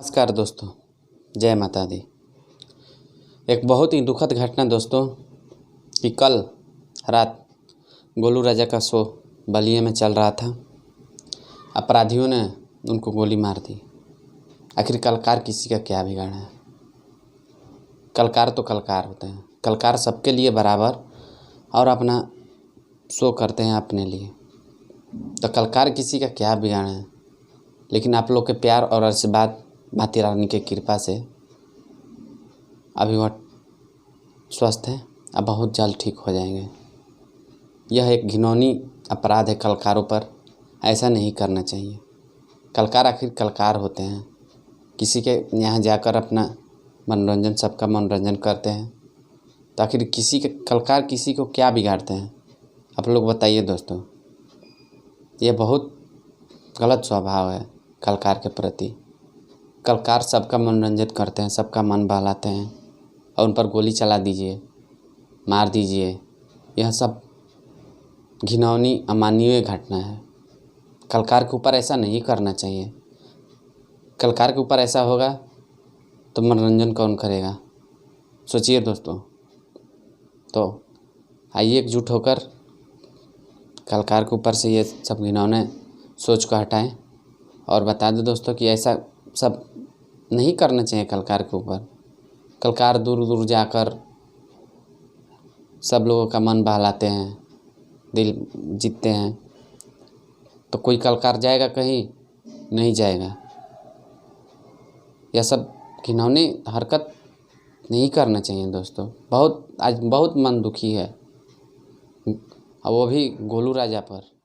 नमस्कार दोस्तों, जय माता दी। एक बहुत ही दुखद घटना दोस्तों कि कल रात गोलू राजा का शो बलिया में चल रहा था। अपराधियों ने उनको गोली मार दी। आखिर कलाकार किसी का क्या बिगाड़ा है? कलाकार तो कलाकार होते हैं। कलाकार सबके लिए बराबर और अपना शो करते हैं अपने लिए। तो कलाकार किसी का क्या बिगाड़ा है? लेकिन आप लोग के प्यार और आशीर्वाद, माता रानी की कृपा से अभी वह स्वस्थ है। अब बहुत जल्द ठीक हो जाएंगे। यह एक घिनौनी अपराध है कलाकारों पर। ऐसा नहीं करना चाहिए। कलाकार आखिर कलाकार होते हैं। किसी के यहाँ जाकर अपना मनोरंजन, सबका मनोरंजन करते हैं। तो आखिर किसी के कलाकार किसी को क्या बिगाड़ते हैं? आप लोग बताइए दोस्तों। यह बहुत गलत स्वभाव है कलाकार के प्रति। कलाकार सबका मनोरंजन करते हैं, सबका मन बहलाते हैं और उन पर गोली चला दीजिए, मार दीजिए। यह सब घिनौनी अमानवीय घटना है। कलाकार के ऊपर ऐसा नहीं करना चाहिए। कलाकार के ऊपर ऐसा होगा तो मनोरंजन कौन करेगा? सोचिए दोस्तों। तो आइए एकजुट होकर कलाकार के ऊपर से ये सब घिनौने सोच को हटाएं और बता दें दोस्तों कि ऐसा सब नहीं करना चाहिए कलाकार के ऊपर। कलाकार दूर दूर जाकर सब लोगों का मन बहलाते हैं, दिल जीतते हैं। तो कोई कलाकार जाएगा कहीं? नहीं जाएगा। यह सब घिनौनी हरकत नहीं करना चाहिए दोस्तों। आज बहुत मन दुखी है, और वो भी गोलू राजा पर।